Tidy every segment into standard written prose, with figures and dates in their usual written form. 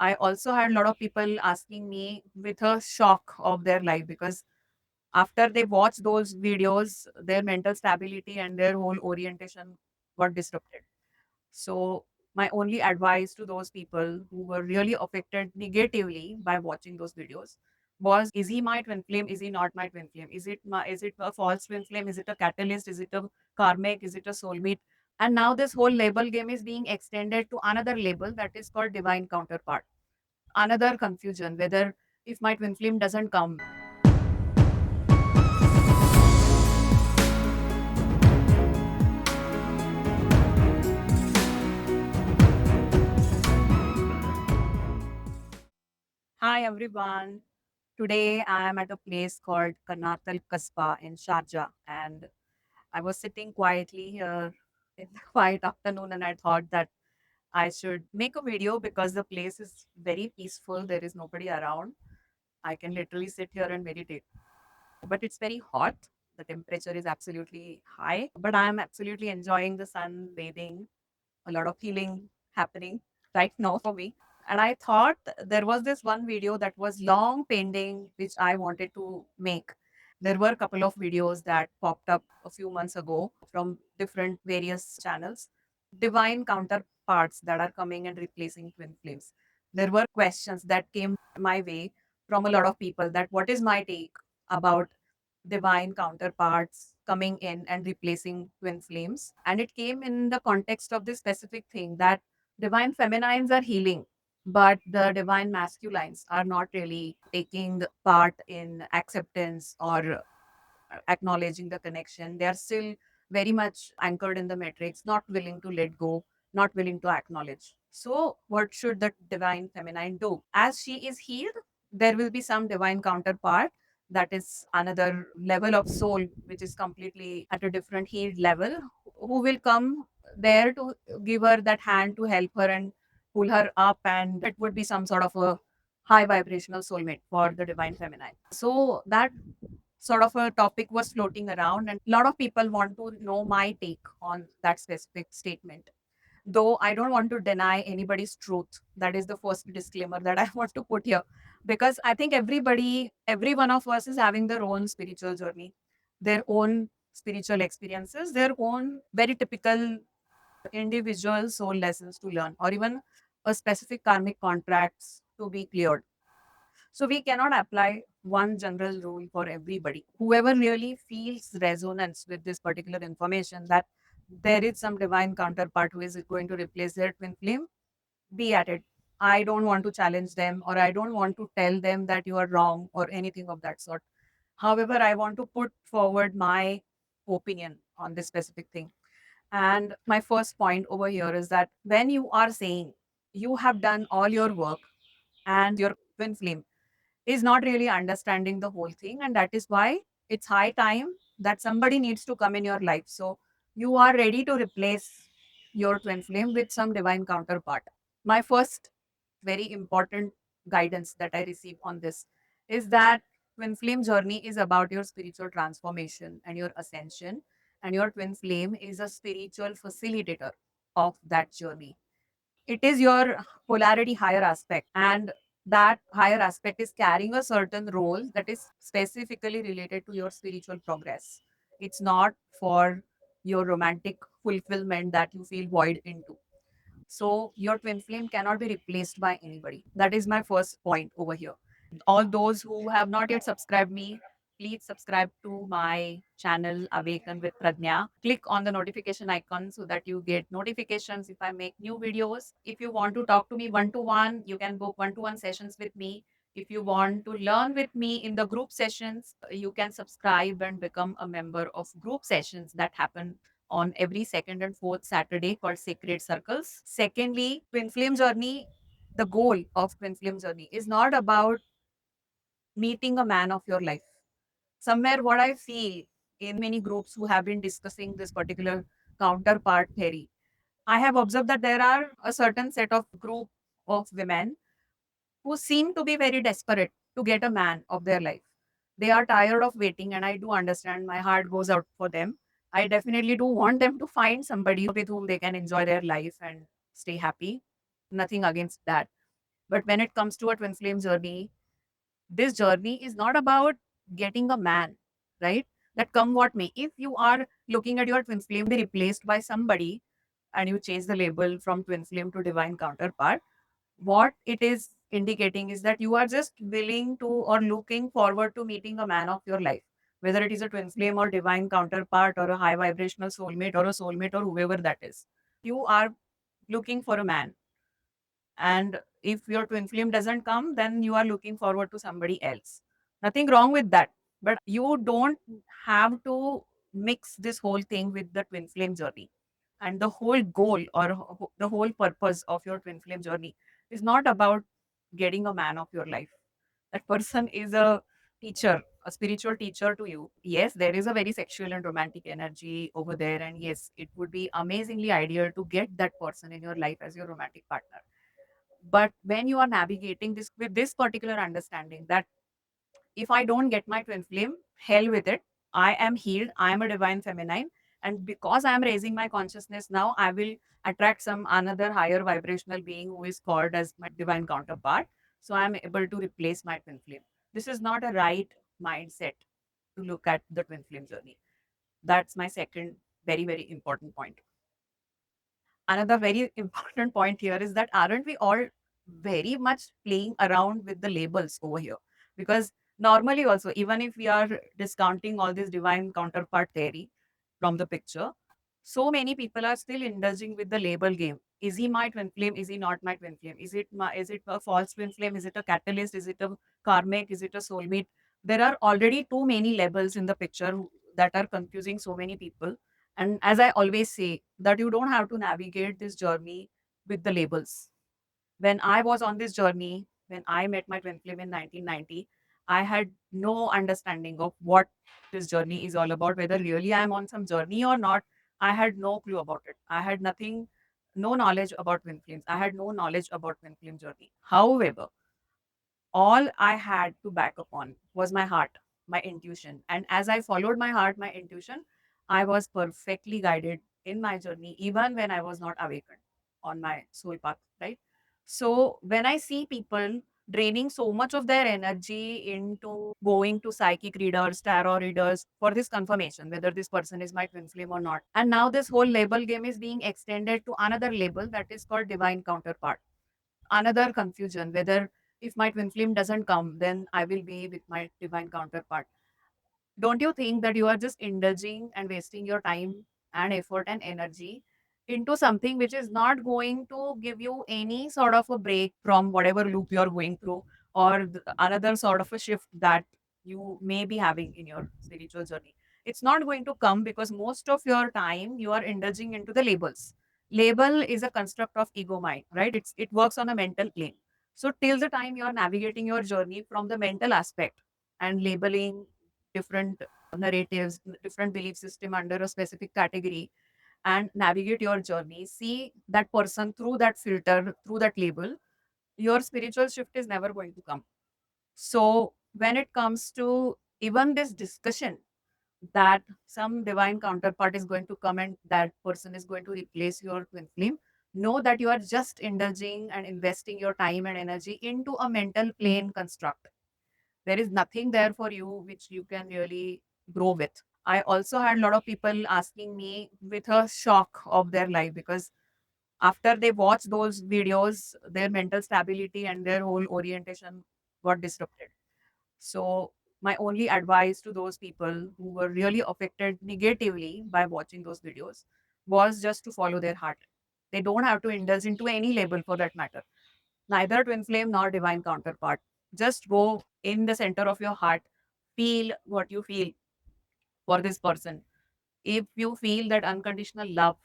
I also had a lot of people asking me with a shock of their life because after they watch those videos, their mental stability and their whole orientation got disrupted. So, my only advice to those people who were really affected negatively by watching those videos was: is he my twin flame? Is he not my twin flame? Is it a false twin flame? Is it a catalyst? Is it a karmic? Is it a soulmate? And now this whole label game is being extended to another label that is called divine counterpart. Another confusion whether if my twin flame doesn't come. Hi everyone. Today I am at a place called Kanatal Kasbah in Sharjah, and I was sitting quietly here in the quiet afternoon, and I thought that I should make a video because the place is very peaceful. There is nobody around. I can literally sit here and meditate. But it's very hot. The temperature is absolutely high, but I am absolutely enjoying the sun bathing, a lot of healing happening right now for me. And I thought there was this one video that was long pending, which I wanted to make. There were a couple of videos that popped up a few months ago from different various channels, divine counterparts that are coming and replacing twin flames. There were questions that came my way from a lot of people that what is my take about divine counterparts coming in and replacing twin flames. And it came in the context of this specific thing that divine feminines are healing, but the divine masculines are not really taking part in acceptance or acknowledging the connection. They are still very much anchored in the matrix, not willing to let go, not willing to acknowledge. So, what should the divine feminine do? As she is healed, there will be some divine counterpart that is another level of soul, which is completely at a different healed level, who will come there to give her that hand to help her and pull her up. And it would be some sort of a high vibrational soulmate for the divine feminine. So, that sort of a topic was floating around, and a lot of people want to know my take on that specific statement. Though I don't want to deny anybody's truth. That is the first disclaimer that I want to put here. Because I think every one of us is having their own spiritual journey, their own spiritual experiences, their own very typical individual soul lessons to learn, or even a specific karmic contracts to be cleared. So we cannot apply one general rule for everybody. Whoever really feels resonance with this particular information that there is some divine counterpart who is going to replace their twin flame, be at it. I don't want to challenge them, or I don't want to tell them that you are wrong or anything of that sort. However, I want to put forward my opinion on this specific thing. And my first point over here is that when you are saying you have done all your work and your twin flame is not really understanding the whole thing, and that is why it's high time that somebody needs to come in your life, so you are ready to replace your twin flame with some divine counterpart. My first very important guidance that I receive on this is that twin flame journey is about your spiritual transformation and your ascension, and your twin flame is a spiritual facilitator of that journey. It is your polarity higher aspect, and that higher aspect is carrying a certain role that is specifically related to your spiritual progress. It's not for your romantic fulfillment that you feel void into. So your twin flame cannot be replaced by anybody. That is my first point over here. All those who have not yet subscribed me, please subscribe to my channel Awaken with Pradnya. Click on the notification icon so that you get notifications if I make new videos. If you want to talk to me one to one, you can book one to one sessions with me. If you want to learn with me in the group sessions, you can subscribe and become a member of group sessions that happen on every second and fourth Saturday called Sacred Circles. Secondly, Twin Flame Journey, the goal of Twin Flame Journey is not about meeting a man of your life. Somewhere, what I feel in many groups who have been discussing this particular counterpart theory, I have observed that there are a certain set of group of women who seem to be very desperate to get a man of their life. They are tired of waiting, and I do understand. My heart goes out for them. I definitely do want them to find somebody with whom they can enjoy their life and stay happy. Nothing against that. But when it comes to a twin flame journey, this journey is not about getting a man, right? That come what may. If you are looking at your twin flame be replaced by somebody and you change the label from twin flame to divine counterpart, what it is indicating is that you are just willing to or looking forward to meeting a man of your life, whether it is a twin flame or divine counterpart or a high vibrational soulmate or whoever that is. You are looking for a man, and if your twin flame doesn't come, then you are looking forward to somebody else. Nothing wrong with that, but you don't have to mix this whole thing with the twin flame journey. And the whole goal or the whole purpose of your twin flame journey is not about getting a man of your life. That person is a teacher, a spiritual teacher to you. Yes, there is a very sexual and romantic energy over there, and yes, it would be amazingly ideal to get that person in your life as your romantic partner. But when you are navigating this with this particular understanding that if I don't get my twin flame, hell with it. I am healed. I am a divine feminine. And because I am raising my consciousness now, I will attract some another higher vibrational being who is called as my divine counterpart. So I am able to replace my twin flame. This is not a right mindset to look at the twin flame journey. That's my second very, very important point. Another very important point here is that aren't we all very much playing around with the labels over here? Because normally, also, even if we are discounting all this divine counterpart theory from the picture, so many people are still indulging with the label game. Is he my twin flame? Is he not my twin flame? Is it a false twin flame? Is it a catalyst? Is it a karmic? Is it a soulmate? There are already too many labels in the picture that are confusing so many people. And as I always say, that you don't have to navigate this journey with the labels. When I was on this journey, when I met my twin flame in 1990, I had no understanding of what this journey is all about, whether really I'm on some journey or not. I had no clue about it. I had nothing, no knowledge about twin flames. I had no knowledge about twin flame journey. However, all I had to back up on was my heart, my intuition. And as I followed my heart, my intuition, I was perfectly guided in my journey, even when I was not awakened on my soul path, right? So when I see people draining so much of their energy into going to psychic readers, tarot readers for this confirmation, whether this person is my twin flame or not. And now this whole label game is being extended to another label that is called divine counterpart. Another confusion whether if my twin flame doesn't come, then I will be with my divine counterpart. Don't you think that you are just indulging and wasting your time and effort and energy into something which is not going to give you any sort of a break from whatever loop you're going through, or another sort of a shift that you may be having in your spiritual journey? It's not going to come because most of your time you are indulging into the labels. Label is a construct of ego mind, right? It works on a mental plane. So till the time you are navigating your journey from the mental aspect and labeling different narratives, different belief system under a specific category, and navigate your journey. See that person through that filter, through that label. Your spiritual shift is never going to come. So when it comes to even this discussion that some divine counterpart is going to come and that person is going to replace your twin flame, know that you are just indulging and investing your time and energy into a mental plane construct. There is nothing there for you which you can really grow with. I also had a lot of people asking me with a shock of their life because after they watch those videos, their mental stability and their whole orientation got disrupted. So, my only advice to those people who were really affected negatively by watching those videos was just to follow their heart. They don't have to indulge into any label for that matter, neither twin flame nor divine counterpart. Just go in the center of your heart, feel what you feel for this person. If you feel that unconditional love,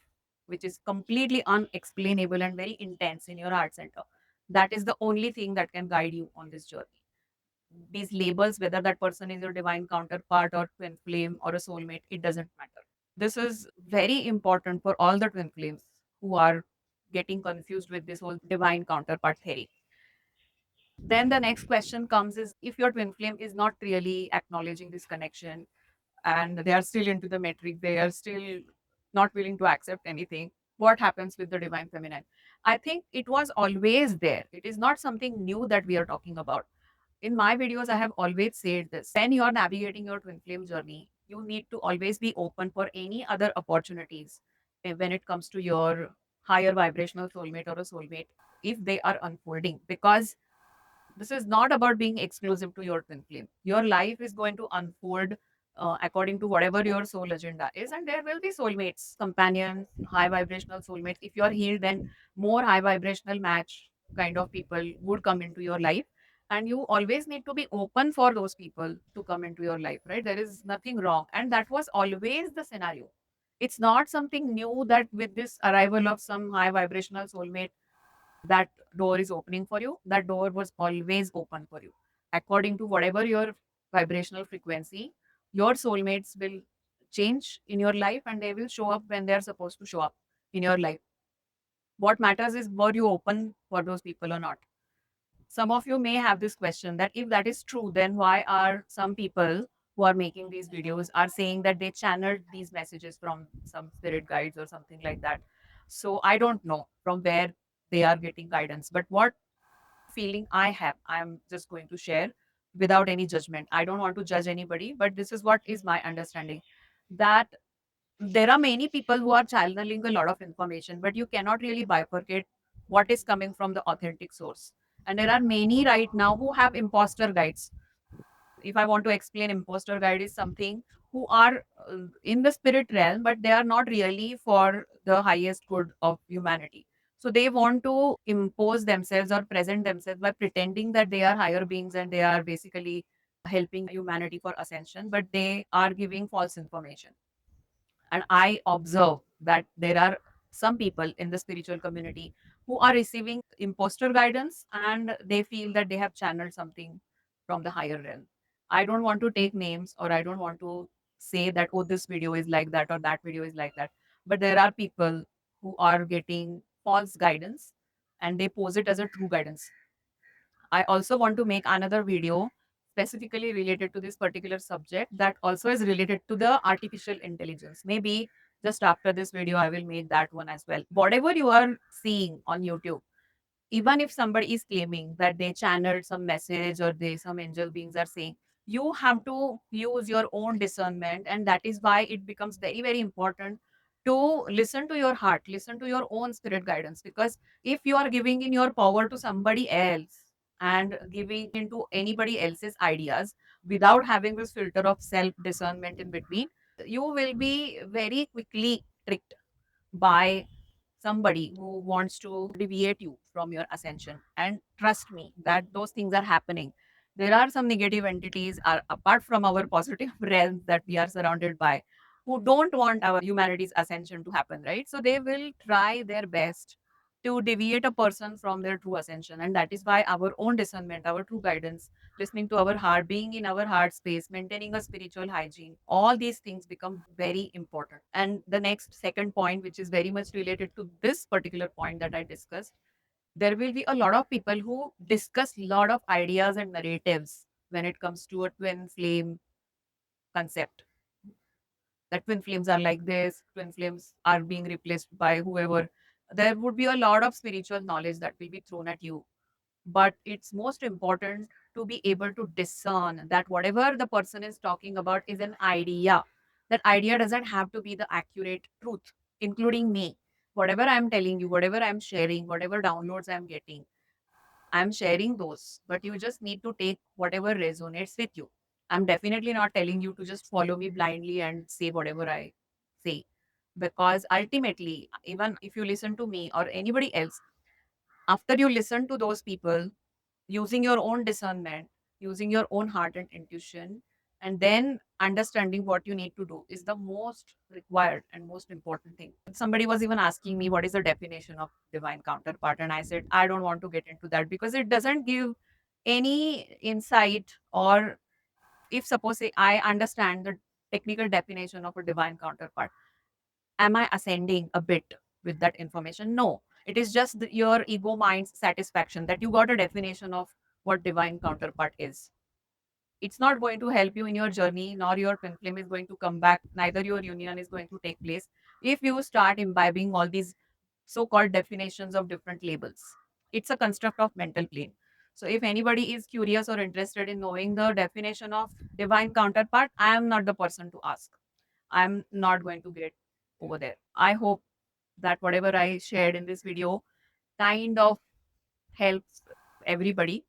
which is completely unexplainable and very intense in your heart center, that is the only thing that can guide you on this journey. These labels, whether that person is your divine counterpart or twin flame or a soulmate, it doesn't matter. This is very important for all the twin flames who are getting confused with this whole divine counterpart theory. Then the next question comes is if your twin flame is not really acknowledging this connection and they are still into the metric, they are still not willing to accept anything, what happens with the divine feminine? I think it was always there. It is not something new that we are talking about. In my videos, I have always said this. When you are navigating your twin flame journey, you need to always be open for any other opportunities when it comes to your higher vibrational soulmate or a soulmate if they are unfolding. Because this is not about being exclusive to your twin flame. Your life is going to unfold according to whatever your soul agenda is, and there will be soulmates, companions, high vibrational soulmates. If you are healed, then more high vibrational match kind of people would come into your life, and you always need to be open for those people to come into your life, right? There is nothing wrong, and that was always the scenario. It's not something new that with this arrival of some high vibrational soulmate that door is opening for you. That door was always open for you. According to whatever your vibrational frequency, your soulmates will change in your life and they will show up when they are supposed to show up in your life. What matters is were you open for those people or not? Some of you may have this question that if that is true, then why are some people who are making these videos are saying that they channeled these messages from some spirit guides or something like that? So I don't know from where they are getting guidance, but what feeling I have, I'm just going to share without any judgment. I don't want to judge anybody, but this is what is my understanding, that there are many people who are channeling a lot of information, but you cannot really bifurcate what is coming from the authentic source. And there are many right now who have imposter guides. If I want to explain, imposter guide is something who are in the spirit realm, but they are not really for the highest good of humanity. So they want to impose themselves or present themselves by pretending that they are higher beings and they are basically helping humanity for ascension, but they are giving false information. And I observe that there are some people in the spiritual community who are receiving imposter guidance and they feel that they have channeled something from the higher realm. I don't want to take names or I don't want to say that, oh, this video is like that or that video is like that. But there are people who are getting false guidance and they pose it as a true guidance. I also want to make another video specifically related to this particular subject that also is related to the artificial intelligence. Maybe just after this video, I will make that one as well. Whatever you are seeing on YouTube, even if somebody is claiming that they channeled some message or they some angel beings are saying, you have to use your own discernment, and that is why it becomes very very important to listen to your heart, listen to your own spirit guidance. Because if you are giving in your power to somebody else and giving into anybody else's ideas without having this filter of self discernment in between, you will be very quickly tricked by somebody who wants to deviate you from your ascension. And trust me that those things are happening. There are some negative entities are apart from our positive realms that we are surrounded by who don't want our humanity's ascension to happen, right? So they will try their best to deviate a person from their true ascension. And that is why our own discernment, our true guidance, listening to our heart, being in our heart space, maintaining a spiritual hygiene, all these things become very important. And the next second point, which is very much related to this particular point that I discussed, there will be a lot of people who discuss a lot of ideas and narratives when it comes to a twin flame concept. That twin flames are like this, twin flames are being replaced by whoever. There would be a lot of spiritual knowledge that will be thrown at you, but it's most important to be able to discern that whatever the person is talking about is an idea. That idea doesn't have to be the accurate truth, including me. Whatever I'm telling you, whatever I'm sharing, whatever downloads I'm getting, I'm sharing those, but you just need to take whatever resonates with you. I'm definitely not telling you to just follow me blindly and say whatever I say, because ultimately, even if you listen to me or anybody else, after you listen to those people, using your own discernment, using your own heart and intuition, and then understanding what you need to do is the most required and most important thing. Somebody was even asking me what is the definition of divine counterpart, and I said I don't want to get into that because it doesn't give any insight. Or if suppose say I understand the technical definition of a divine counterpart, am I ascending a bit with that information? No, it is just your ego mind's satisfaction that you got a definition of what divine counterpart is. It's not going to help you in your journey, nor your twin flame is going to come back, neither your union is going to take place if you start imbibing all these so-called definitions of different labels. It's a construct of mental plane. So if anybody is curious or interested in knowing the definition of divine counterpart, I am not the person to ask. I'm not going to get over there. I hope that whatever I shared in this video kind of helps everybody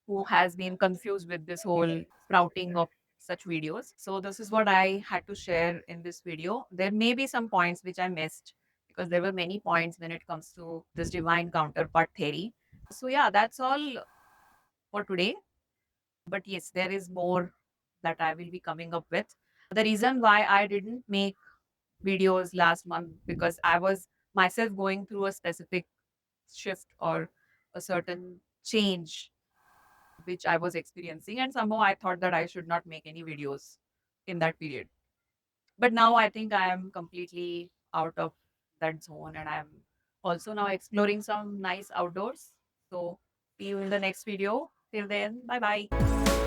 who has been confused with this whole sprouting of such videos. So this is what I had to share in this video. There may be some points which I missed because there were many points when it comes to this divine counterpart theory. So yeah, that's all for today. But yes, there is more that I will be coming up with. The reason why I didn't make videos last month because I was myself going through a specific shift or a certain change which I was experiencing. And somehow I thought that I should not make any videos in that period. But now I think I am completely out of that zone and I'm also now exploring some nice outdoors. So see you in the next video. Till then, bye bye.